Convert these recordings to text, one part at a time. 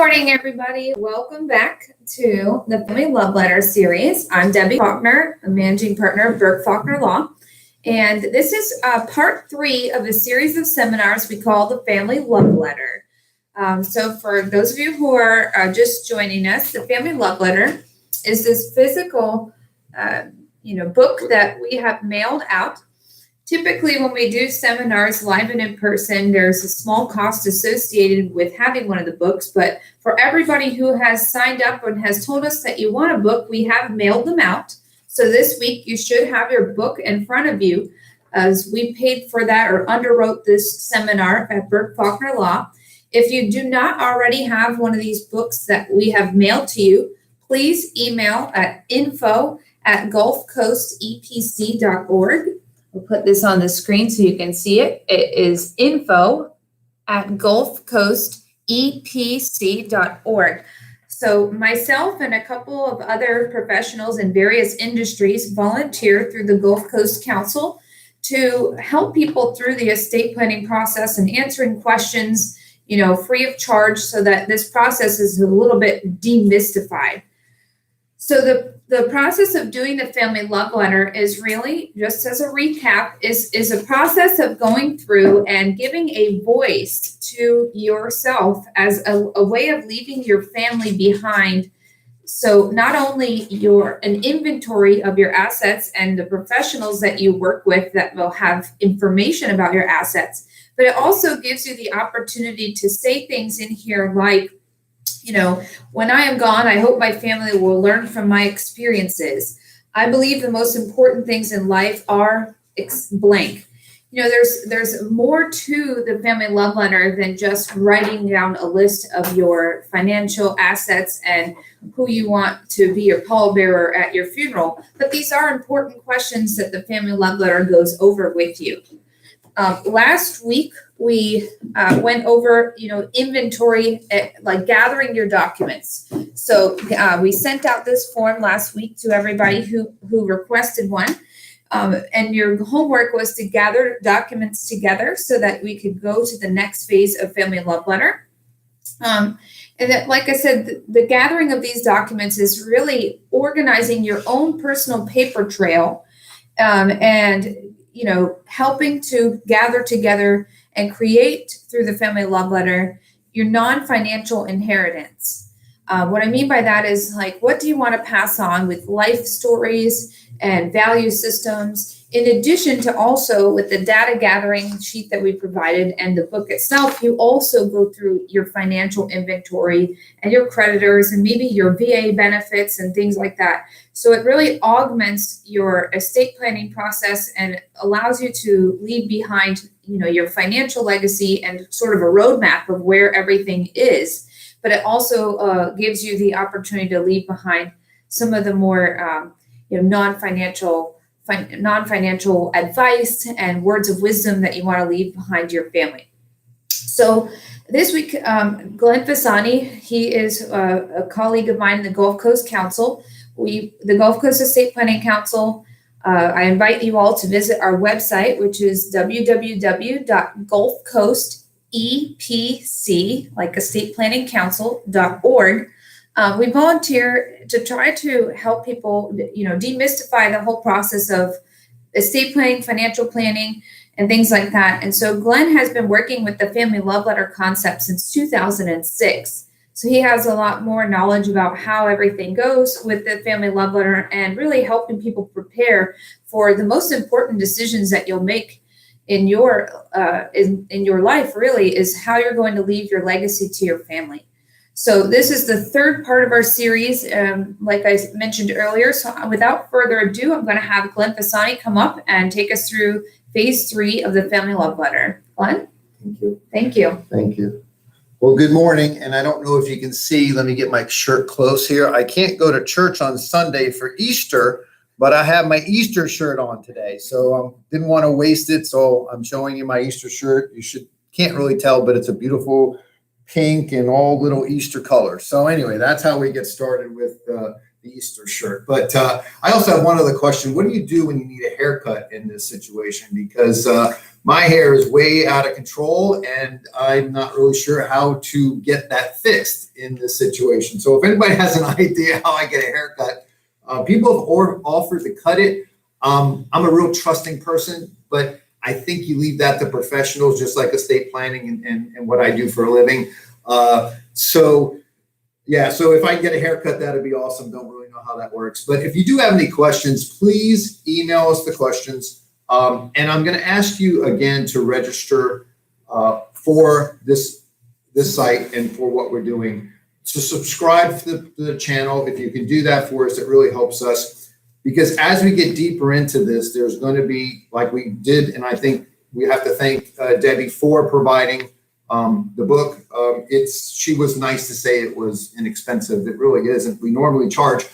morning, everybody. Welcome back to the Family Love Letter series. I'm Debbie Faulkner, a managing partner of Burke Faulkner Law. And this is part 3 of a series of seminars we call the Family Love Letter. So for those of you who are just joining us, the Family Love Letter is this physical book that we have mailed out. Typically, when we do seminars live and in person, there's a small cost associated with having one of the books. But for everybody who has signed up and has told us that you want a book, we have mailed them out. So this week, you should have your book in front of you, as we paid for that or underwrote this seminar at Burke Faulkner Law. If you do not already have one of these books that we have mailed to you, please email at info@gulfcoastepc.org. We'll put this on the screen so you can see it. It is info@gulfcoastepc.org. So myself and a couple of other professionals in various industries volunteer through the Gulf Coast Council to help people through the estate planning process and answering questions, free of charge, so that this process is a little bit demystified. So the process of doing the Family Love Letter is really, just as a recap, is a process of going through and giving a voice to yourself as a way of leaving your family behind. So not only an inventory of your assets and the professionals that you work with that will have information about your assets, but it also gives you the opportunity to say things in here like, when I am gone, I hope my family will learn from my experiences. I believe the most important things in life are blank. There's more to the Family Love Letter than just writing down a list of your financial assets and who you want to be your pallbearer at your funeral. But these are important questions that the Family Love Letter goes over with you. Last week, we went over, inventory, like gathering your documents. So we sent out this form last week to everybody who requested one. And your homework was to gather documents together so that we could go to the next phase of Family Love Letter. And that, like I said, the gathering of these documents is really organizing your own personal paper trail and helping to gather together and create through the Family Love Letter your non-financial inheritance. What I mean by that is, like, what do you want to pass on with life stories and value systems, in addition to also with the data gathering sheet that we provided and the book itself. You also go through your financial inventory and your creditors and maybe your VA benefits and things like that. So it really augments your estate planning process and allows you to leave behind, your financial legacy and sort of a roadmap of where everything is. But it also gives you the opportunity to leave behind some of the more non-financial advice and words of wisdom that you want to leave behind your family. So this week, Glenn Fasani, he is a colleague of mine in the Gulf Coast Council. The Gulf Coast Estate Planning Council, I invite you all to visit our website, which is www.gulfcoastepc, like estateplanning.council.org. We volunteer to try to help people, demystify the whole process of estate planning, financial planning, and things like that. And so Glenn has been working with the Family Love Letter concept since 2006. So he has a lot more knowledge about how everything goes with the Family Love Letter and really helping people prepare for the most important decisions that you'll make in your life, really, is how you're going to leave your legacy to your family. So this is the third part of our series, like I mentioned earlier. So without further ado, I'm going to have Glenn Fasani come up and take us through phase 3 of the Family Love Letter. Glenn? Thank you. Thank you. Thank you. Well, good morning. And I don't know if you can see, let me get my shirt close here. I can't go to church on Sunday for Easter, but I have my Easter shirt on today. So didn't want to waste it. So I'm showing you my Easter shirt. Can't really tell, but it's a beautiful pink and all little Easter colors. So anyway, that's how we get started with Easter shirt. But I also have one other question. What do you do when you need a haircut in this situation? Because my hair is way out of control and I'm not really sure how to get that fixed in this situation. So if anybody has an idea how I get a haircut, people have offered to cut it. I'm a real trusting person, but I think you leave that to professionals, just like estate planning and what I do for a living. So if I can get a haircut, that'd be awesome. Don't really know how that works. But if you do have any questions, please email us the questions. And I'm going to ask you again to register for this site and for what we're doing. So subscribe to the channel. If you can do that for us, it really helps us. Because as we get deeper into this, there's going to be, like we did, and I think we have to thank Debbie for providing the book. She was nice to say it was inexpensive. It really isn't. We normally charge,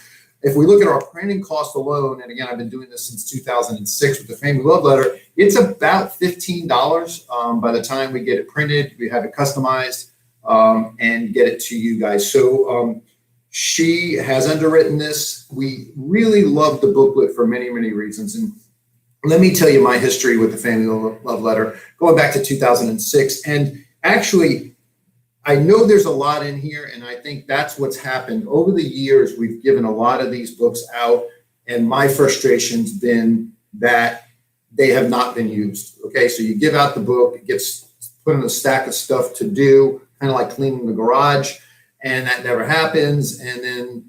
if we look at our printing cost alone, and again, I've been doing this since 2006 with the Family Love Letter, it's about $15 by the time we get it printed, we have it customized, and get it to you guys. So she has underwritten this. We really love the booklet for many, many reasons. And let me tell you my history with the Family Love Letter, going back to 2006. And actually, I know there's a lot in here, and I think that's what's happened. Over the years, we've given a lot of these books out, and my frustration's been that they have not been used. Okay, so you give out the book, it gets put in a stack of stuff to do, kind of like cleaning the garage, and that never happens. And then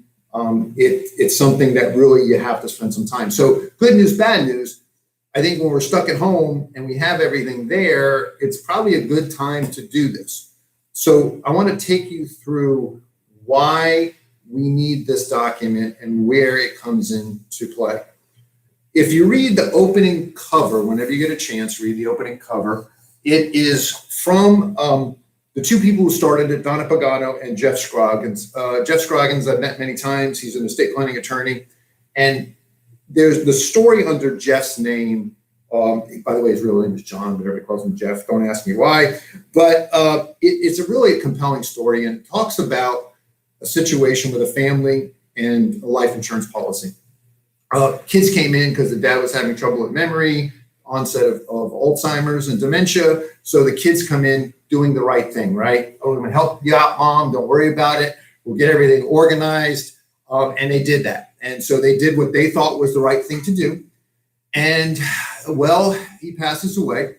it's something that really you have to spend some time. So good news, bad news. I think when we're stuck at home and we have everything there, it's probably a good time to do this. So I want to take you through why we need this document and where it comes into play. If you read the opening cover, whenever you get a chance, read the opening cover. It is from the two people who started it, Donna Pagano and Jeff Scroggins. Jeff Scroggins I've met many times. He's an estate planning attorney. And there's the story under Jeff's name. By the way, his real name is John, but everybody calls him Jeff. Don't ask me why. But it's a really compelling story and talks about a situation with a family and a life insurance policy. Kids came in because the dad was having trouble with memory, onset of Alzheimer's and dementia. So the kids come in doing the right thing, right? Oh, I'm going to help you out, Mom. Don't worry about it. We'll get everything organized. And they did that. And so they did what they thought was the right thing to do. And well, he passes away.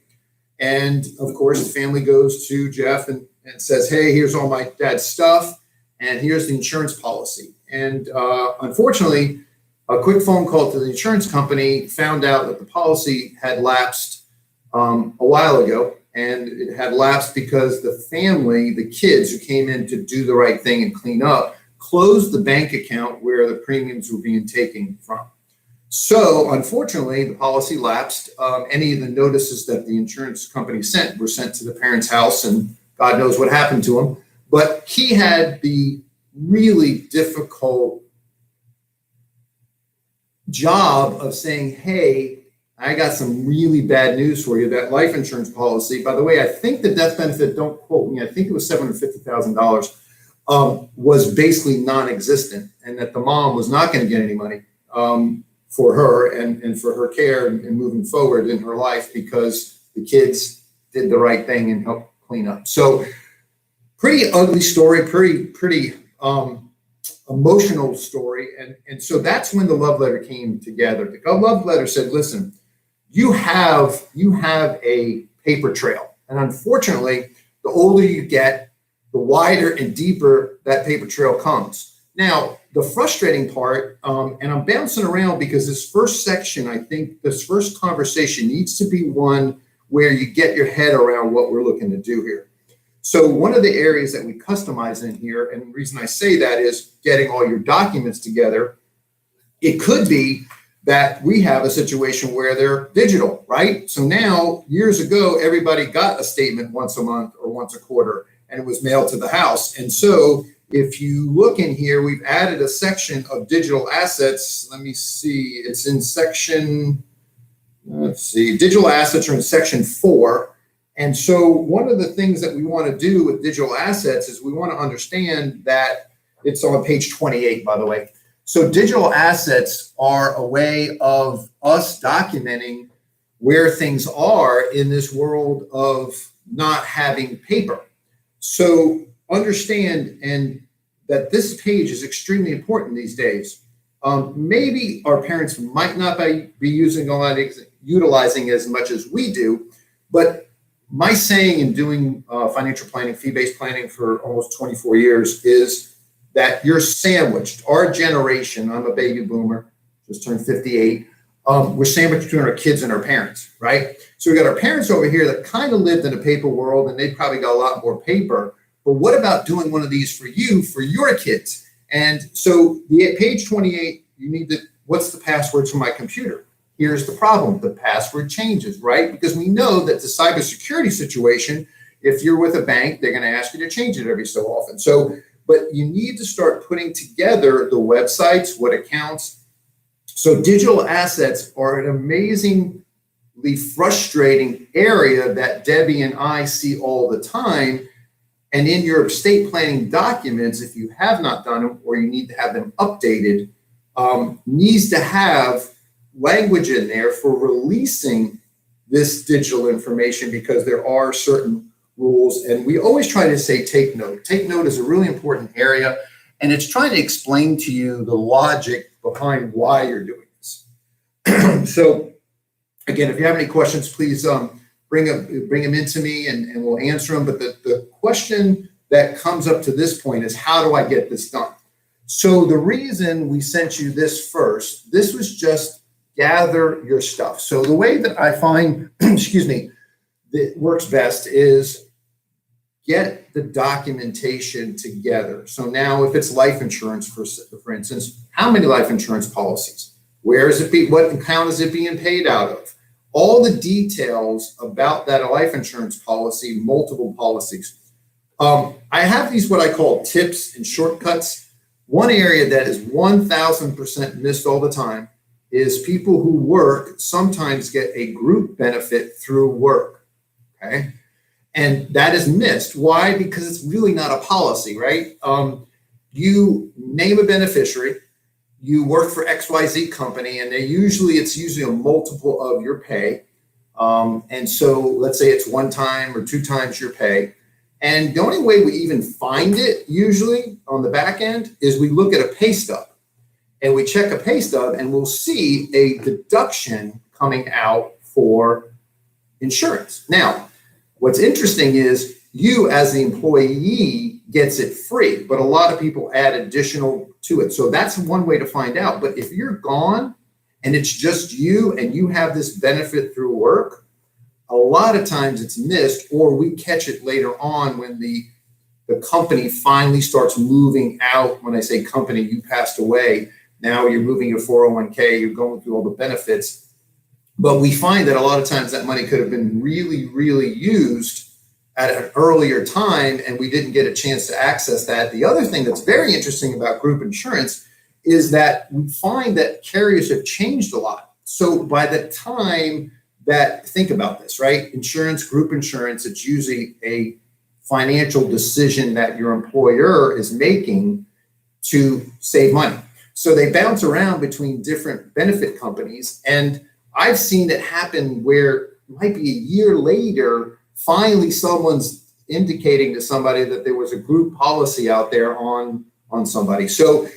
And of course, the family goes to Jeff and says, hey, here's all my dad's stuff. And here's the insurance policy. And unfortunately, a quick phone call to the insurance company found out that the policy had lapsed a while ago. And it had lapsed because the family, the kids who came in to do the right thing and clean up, closed the bank account where the premiums were being taken from. So unfortunately, the policy lapsed. Any of the notices that the insurance company sent were sent to the parents' house, and God knows what happened to him. But he had the really difficult job of saying, hey, I got some really bad news for you. That life insurance policy, by the way, I think the death benefit, don't quote me, I think it was $750,000, was basically non-existent, and that the mom was not going to get any money for her and for her care and moving forward in her life because the kids did the right thing and helped clean up. So pretty ugly story, pretty emotional story. And so that's when the love letter came together. The love letter said, listen, you have a paper trail. And unfortunately, the older you get, the wider and deeper that paper trail comes. Now, the frustrating part, and I'm bouncing around because this first section, I think this first conversation needs to be one where you get your head around what we're looking to do here. So one of the areas that we customize in here, and the reason I say that is getting all your documents together. It could be that we have a situation where they're digital, right? So now, years ago, everybody got a statement once a month or once a quarter, and it was mailed to the house. And so if you look in here, we've added a section of digital assets. Let me see, it's in section, digital assets are in section 4. And so one of the things that we want to do with digital assets is we want to understand that it's on page 28, by the way. So digital assets are a way of us documenting where things are in this world of not having paper. So understand and that this page is extremely important these days. Maybe our parents might not be using a lot, utilizing as much as we do, but my saying in doing financial planning, fee-based planning for almost 24 years is that you're sandwiched. Our generation, I'm a baby boomer, just turned 58. We're sandwiched between our kids and our parents, right? So we got our parents over here that kind of lived in a paper world, and they probably got a lot more paper. But what about doing one of these for you, for your kids? And so the page 28, you need to, what's the password to my computer? Here's the problem. The password changes, right? Because we know that the cybersecurity situation, if you're with a bank, they're going to ask you to change it every so often. So, but you need to start putting together the websites, what accounts. So digital assets are an amazingly frustrating area that Debbie and I see all the time. And in your estate planning documents, if you have not done them or you need to have them updated, needs to have language in there for releasing this digital information, because there are certain rules. And we always try to say, take note. Take note is a really important area. And it's trying to explain to you the logic behind why you're doing this. So again, if you have any questions, please bring them into me and we'll answer them. But the question that comes up to this point is, how do I get this done? So the reason we sent you this first, this was just gather your stuff. So the way that I find, that works best is get the documentation together. So now if it's life insurance, for instance, how many life insurance policies? Where is it what account is it being paid out of? All the details about that life insurance policy, multiple policies. I have these, what I call tips and shortcuts. One area that is 1000% missed all the time is people who work sometimes get a group benefit through work, okay? And that is missed. Why? Because it's really not a policy, right? You name a beneficiary, you work for XYZ company, and it's usually a multiple of your pay. And so let's say it's 1 time or 2 times your pay. And the only way we even find it usually on the back end is we look at a pay stub. And we check a pay stub and we'll see a deduction coming out for insurance. Now, what's interesting is you as the employee gets it free, but a lot of people add additional to it. So that's one way to find out. But if you're gone and it's just you and you have this benefit through work, a lot of times it's missed, or we catch it later on when the company finally starts moving out. When I say company, you passed away. Now you're moving your 401k, you're going through all the benefits. But we find that a lot of times that money could have been really, really used at an earlier time, and we didn't get a chance to access that. The other thing that's very interesting about group insurance is that we find that carriers have changed a lot. So by the time that, think about this, right? Insurance, group insurance, it's usually a financial decision that your employer is making to save money. So they bounce around between different benefit companies. And I've seen it happen where it might be a year later, finally someone's indicating to somebody that there was a group policy out there on somebody. So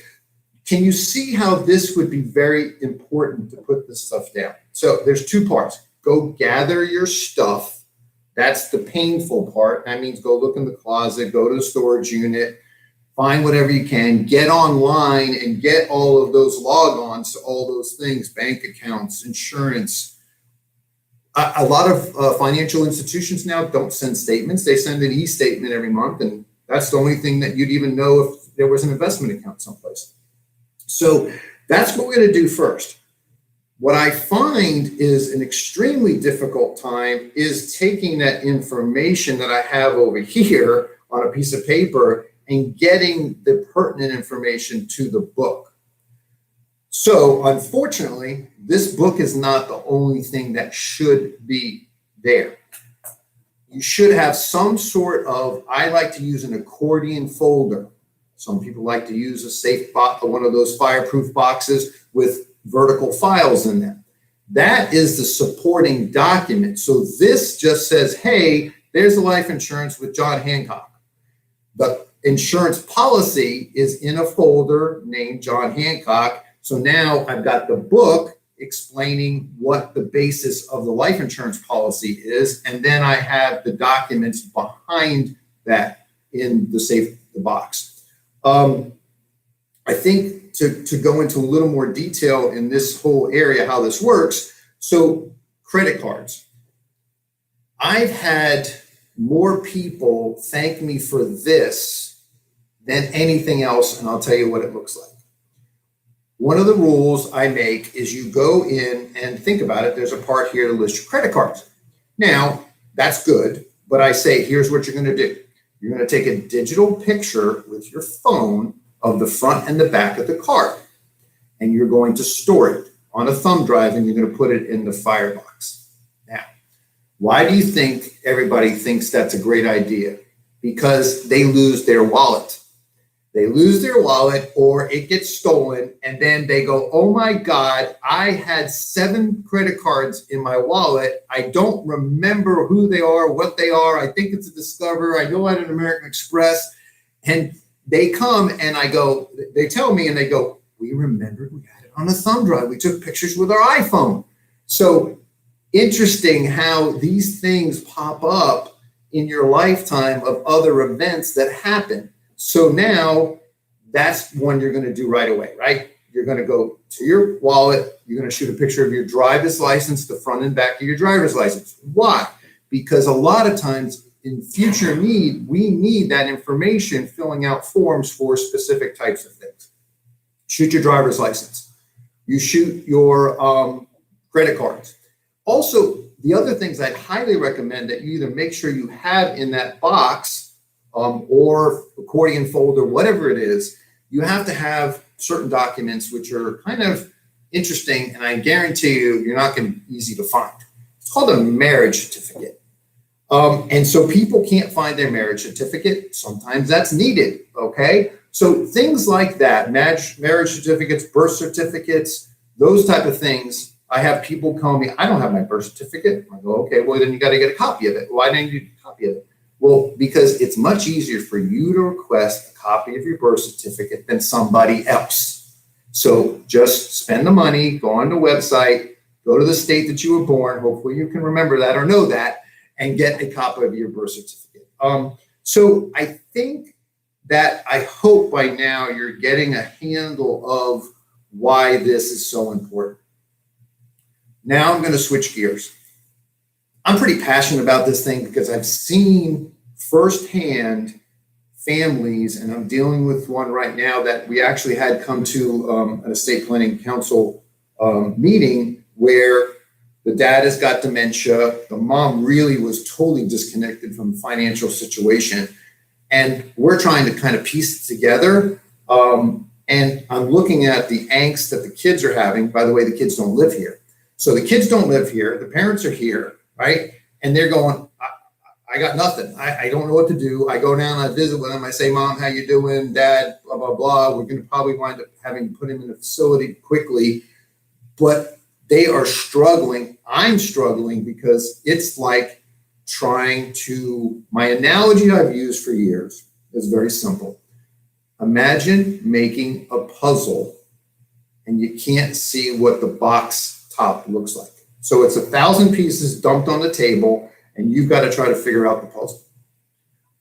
can you see how this would be very important to put this stuff down? So there's 2 parts. Go gather your stuff. That's the painful part. That means go look in the closet, go to the storage unit, find whatever you can, get online and get all of those logons to all those things, bank accounts, insurance. A lot of financial institutions now don't send statements. They send an e-statement every month, and that's the only thing that you'd even know if there was an investment account someplace. So that's what we're going to do first. What I find is an extremely difficult time is taking that information that I have over here on a piece of paper and getting the pertinent information to the book. So unfortunately, this book is not the only thing that should be there. You should have some sort of, I like to use an accordion folder Some people like to use a safe box, one of those fireproof boxes with vertical files in them. That is the supporting document. So this just says, hey, there's the life insurance with John Hancock. The insurance policy is in a folder named John Hancock. So now I've got the book explaining what the basis of the life insurance policy is. And then I have the documents behind that in the box. I think to go into a little more detail in this whole area, how this works. So credit cards. I've had more people thank me for this than anything else, and I'll tell you what it looks like. One of the rules I make is you go in and think about it. There's a part here to list your credit cards. Now, that's good, but I say, here's what you're going to do. You're going to take a digital picture with your phone of the front and the back of the card, and you're going to store it on a thumb drive, and you're going to put it in the firebox. Now, why do you think everybody thinks that's a great idea? Because they lose their wallet. They lose their wallet or it gets stolen, and then they go, oh my God, I had 7 credit cards in my wallet. I don't remember who they are, what they are. I think it's a Discover. I know I had an American Express. And they come and I go, they tell me and they go, we remembered we had it on a thumb drive. We took pictures with our iPhone. So interesting how these things pop up in your lifetime of other events that happen. So now that's one you're going to do right away, right? You're going to go to your wallet. You're going to shoot a picture of your driver's license, the front and back of your driver's license. Why? Because a lot of times in future need, we need that information filling out forms for specific types of things. Shoot your driver's license. You shoot your credit cards. Also, the other things I'd highly recommend that you either make sure you have in that box or accordion folder, whatever it is, you have to have certain documents which are kind of interesting, and I guarantee you're not going to be easy to find. It's called a marriage certificate. And so people can't find their marriage certificate. Sometimes that's needed, okay? So things like that, marriage certificates, birth certificates, those type of things, I have people call me, I don't have my birth certificate. I go, okay, well, then you got to get a copy of it. Why didn't you get a copy of it? Well, because it's much easier for you to request a copy of your birth certificate than somebody else. So just spend the money, go on the website, go to the state that you were born. Hopefully you can remember that or know that and get a copy of your birth certificate. So I think that I hope by now you're getting a handle of why this is so important. Now I'm going to switch gears. I'm pretty passionate about this thing because I've seen firsthand families, and I'm dealing with one right now that we actually had come to an estate planning council meeting where the dad has got dementia. The mom really was totally disconnected from the financial situation. And we're trying to kind of piece it together. And I'm looking at the angst that the kids are having. By the way, the kids don't live here. So the kids don't live here. The parents are here. Right? And they're going, I got nothing. I don't know what to do. I go down, I visit with them. I say, Mom, how you doing? Dad, blah, blah, blah. We're going to probably wind up having to put him in a facility quickly. But they are struggling. I'm struggling because it's like trying to, my analogy I've used for years is very simple. Imagine making a puzzle and you can't see what the box top looks like. So it's 1,000 pieces dumped on the table, and you've got to try to figure out the puzzle.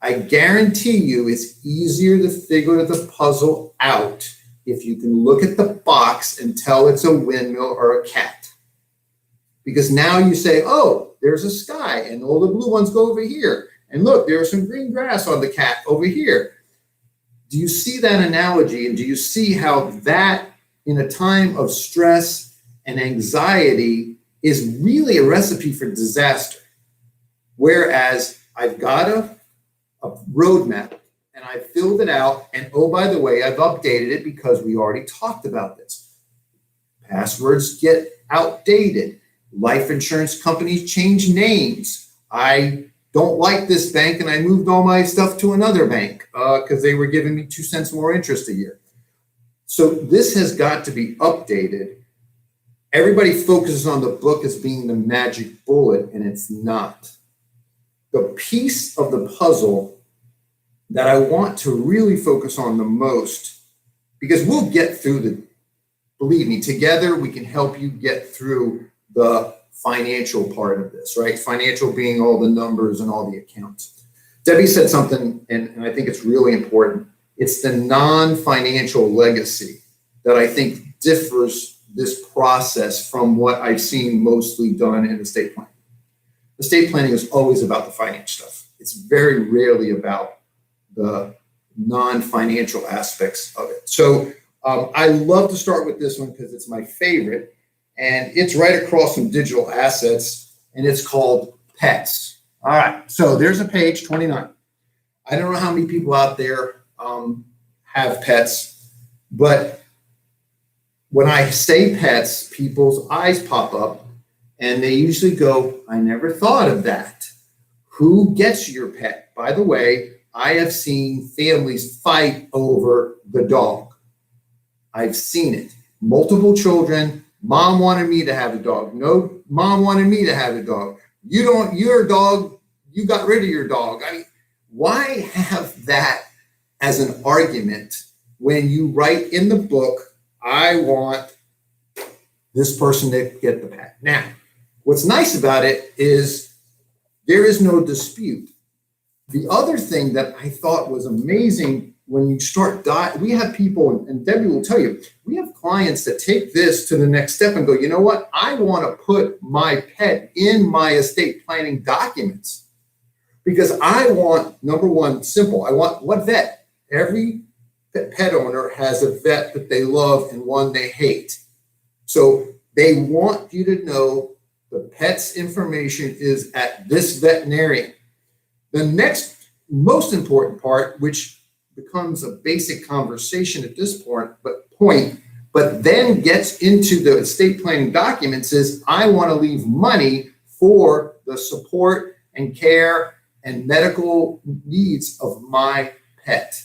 I guarantee you it's easier to figure the puzzle out if you can look at the box and tell it's a windmill or a cat. Because now you say, oh, there's a sky, and all the blue ones go over here. And look, there's some green grass on the cat over here. Do you see that analogy? And do you see how that, in a time of stress and anxiety, is really a recipe for disaster? Whereas I've got a roadmap and I filled it out. And oh, by the way, I've updated it because we already talked about this. Passwords get outdated. Life insurance companies change names. I don't like this bank and I moved all my stuff to another bank because they were giving me 2 cents more interest a year. So this has got to be updated. Everybody focuses on the book as being the magic bullet, and it's not. The piece of the puzzle that I want to really focus on the most, because we'll get through believe me, together we can help you get through the financial part of this, right? Financial being all the numbers and all the accounts. Debbie said something, and I think it's really important. It's the non-financial legacy that I think differs this process from what I've seen mostly done in estate planning. Estate planning is always about the finance stuff. It's very rarely about the non-financial aspects of it. So I love to start with this one because it's my favorite, and it's right across from digital assets, and it's called pets. All right, so there's a page 29. I don't know how many people out there have pets, but when I say pets, people's eyes pop up and they usually go, I never thought of that. Who gets your pet? By the way, I have seen families fight over the dog. I've seen it. Multiple children. Mom wanted me to have a dog. No, mom wanted me to have a dog. Your dog, you got rid of your dog. I mean, why have that as an argument when you write in the book, I want this person to get the pet? Now, what's nice about it is there is no dispute. The other thing that I thought was amazing when you start, we have people, and Debbie will tell you, we have clients that take this to the next step and go, you know what? I want to put my pet in my estate planning documents because I want, number one, simple. I want what vet? Every pet owner has a vet that they love and one they hate. So they want you to know the pet's information is at this veterinarian. The next most important part, which becomes a basic conversation at this point, but then gets into the estate planning documents is I want to leave money for the support and care and medical needs of my pet.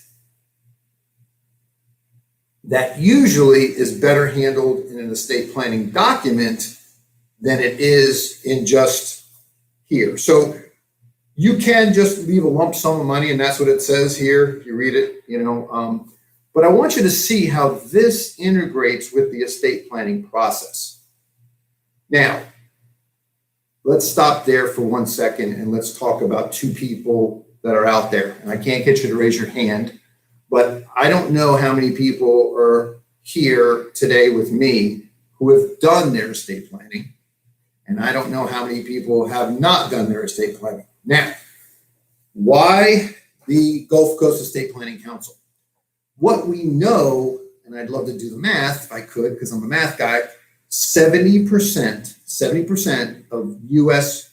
That usually is better handled in an estate planning document than it is in just here. So you can just leave a lump sum of money, and that's what it says here. If you read it, but I want you to see how this integrates with the estate planning process. Now, let's stop there for 1 second and let's talk about two people that are out there. And I can't get you to raise your hand, but I don't know how many people are here today with me who have done their estate planning. And I don't know how many people have not done their estate planning. Now, why the Gulf Coast Estate Planning Council? What we know, and I'd love to do the math if I could, because I'm a math guy, 70% of U.S.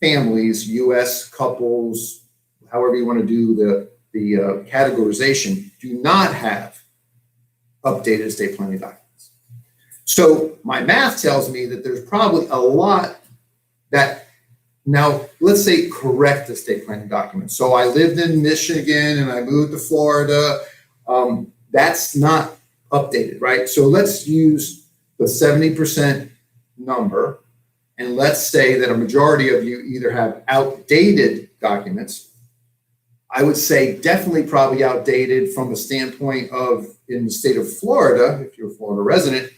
families, U.S. couples, however you want to do the categorization, do not have updated estate planning documents. So my math tells me that there's probably a lot that, now let's say correct estate planning documents. So I lived in Michigan and I moved to Florida. That's not updated, right? So let's use the 70% number, and let's say that a majority of you either have outdated documents. I would say definitely probably outdated from the standpoint of, in the state of Florida, if you're a Florida resident,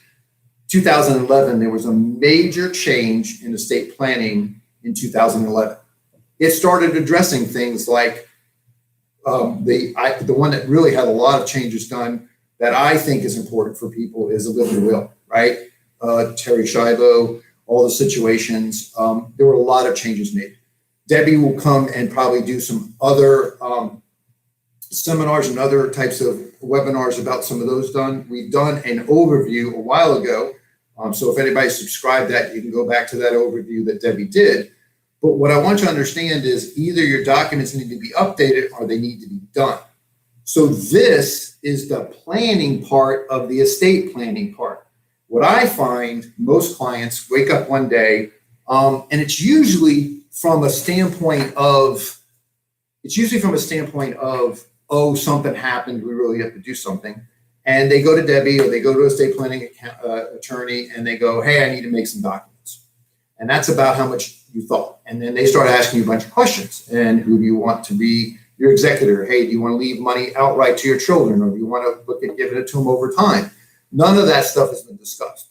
2011, there was a major change in estate planning in 2011. It started addressing things like the one that really had a lot of changes done that I think is important for people is a living will, right? Terry Schiavo, all the situations. There were a lot of changes made. Debbie will come and probably do some other seminars and other types of webinars about some of those done. We've done an overview a while ago. So if anybody subscribed that, you can go back to that overview that Debbie did. But what I want you to understand is either your documents need to be updated or they need to be done. So this is the planning part of the estate planning part. What I find most clients wake up one day, and it's usually from a standpoint of, it's usually from a standpoint of, oh, something happened, we really have to do something. And they go to Debbie or they go to a estate planning attorney and they go, hey, I need to make some documents. And that's about how much you thought. And then they start asking you a bunch of questions. And who do you want to be your executor? Hey, do you want to leave money outright to your children? Or do you want to look at giving it to them over time? None of that stuff has been discussed.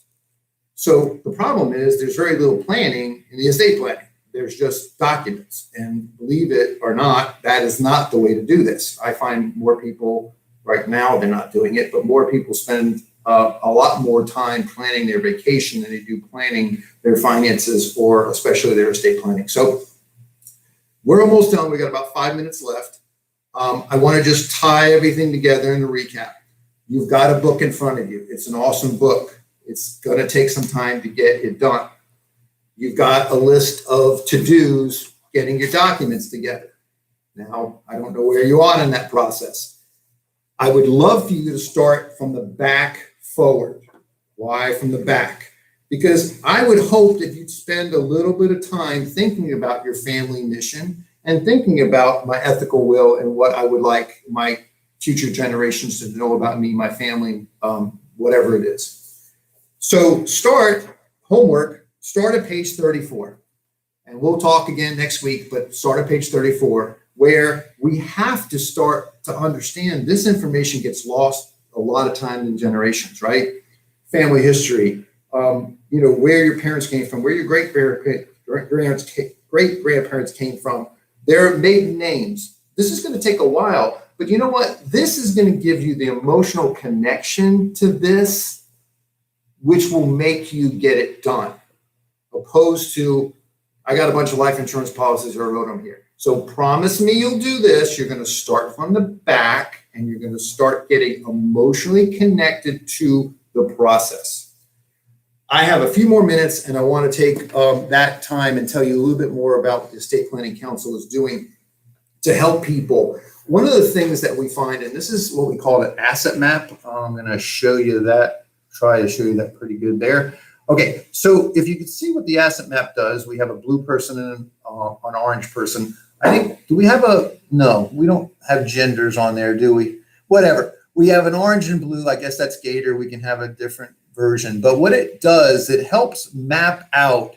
So the problem is there's very little planning in the estate planning. There's just documents. And believe it or not, that is not the way to do this. I find more people right now, they're not doing it, but more people spend a lot more time planning their vacation than they do planning their finances or especially their estate planning. So we're almost done. We got about 5 minutes left. I want to just tie everything together in a recap. You've got a book in front of you. It's an awesome book. It's going to take some time to get it done. You've got a list of to-dos, getting your documents together. Now, I don't know where you are in that process. I would love for you to start from the back forward. Why from the back? Because I would hope that you'd spend a little bit of time thinking about your family mission and thinking about my ethical will and what I would like my future generations to know about me, my family, whatever it is. So start at page 34. And we'll talk again next week, but start at page 34, where we have to start to understand this information gets lost a lot of time in generations, right? Family history, where your parents came from, where your great-grandparents came from, their maiden names. This is going to take a while, but you know what? This is going to give you the emotional connection to this, which will make you get it done, opposed to, I got a bunch of life insurance policies, or I wrote them here. So promise me you'll do this. You're going to start from the back and you're going to start getting emotionally connected to the process. I have a few more minutes and I want to take that time and tell you a little bit more about what the Estate Planning Council is doing to help people. One of the things that we find, and this is what we call an asset map. I'm going to show you that, try to show you that pretty good there. Okay, so if you can see what the asset map does, we have a blue person and an orange person. I think, do we have no, we don't have genders on there, do we? Whatever. We have an orange and blue. I guess that's Gator. We can have a different version. But what it does, it helps map out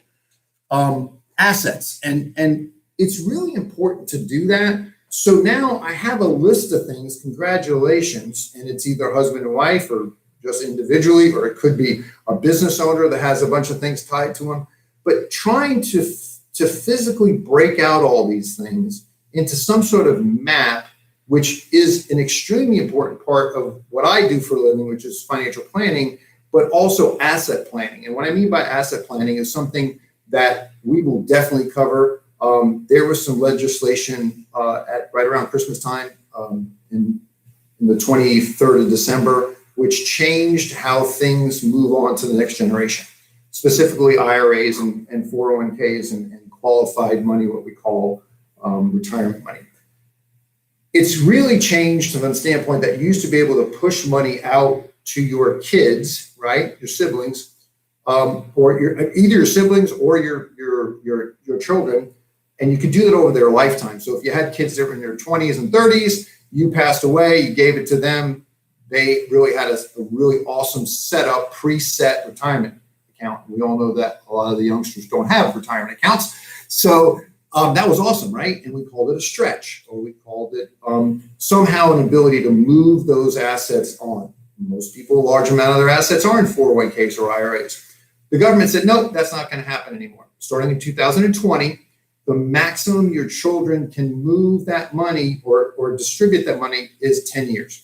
assets. And it's really important to do that. So now I have a list of things. Congratulations. And it's either husband and wife or just individually, or it could be a business owner that has a bunch of things tied to them. But trying to physically break out all these things into some sort of map, which is an extremely important part of what I do for a living, which is financial planning, but also asset planning. And what I mean by asset planning is something that we will definitely cover. There was some legislation at right around Christmas time in the 23rd of December, which changed how things move on to the next generation, specifically IRAs and 401ks and qualified money, what we call retirement money. It's really changed from the standpoint that you used to be able to push money out to your kids, right, your siblings, or either your siblings or your children, and you could do that over their lifetime. So if you had kids that were in their 20s and 30s, you passed away, you gave it to them. They really had a really awesome setup, preset retirement account. We all know that a lot of the youngsters don't have retirement accounts. So that was awesome, right? And we called it a stretch, or we called it somehow an ability to move those assets on. Most people, a large amount of their assets are in 401ks or IRAs. The government said, no, that's not going to happen anymore. Starting in 2020, the maximum your children can move that money or distribute that money is 10 years.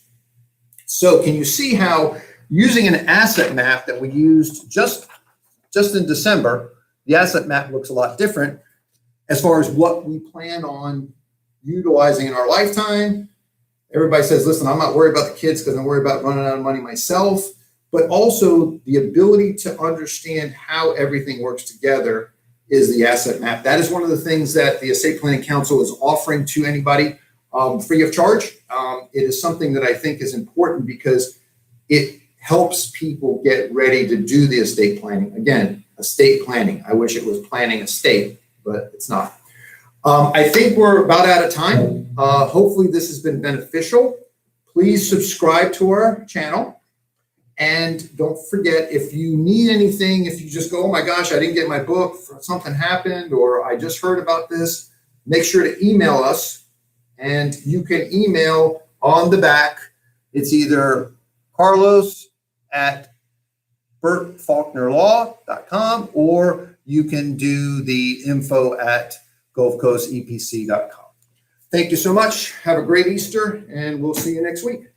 So can you see how using an asset map that we used just in December, the asset map looks a lot different as far as what we plan on utilizing in our lifetime. Everybody says, listen, I'm not worried about the kids because I'm worried about running out of money myself, but also the ability to understand how everything works together is the asset map. That is one of the things that the Estate Planning Council is offering to anybody free of charge. It is something that I think is important because it helps people get ready to do the estate planning. Again, estate planning. I wish it was planning estate, but it's not. I think we're about out of time. Hopefully this has been beneficial. Please subscribe to our channel. And don't forget, if you need anything, if you just go, oh my gosh, I didn't get my book, something happened, or I just heard about this, make sure to email us. And you can email on the back. It's either carlos@bertfaulknerlaw.com, or you can do the info@gulfcoastepc.com. Thank you so much. Have a great Easter, and we'll see you next week.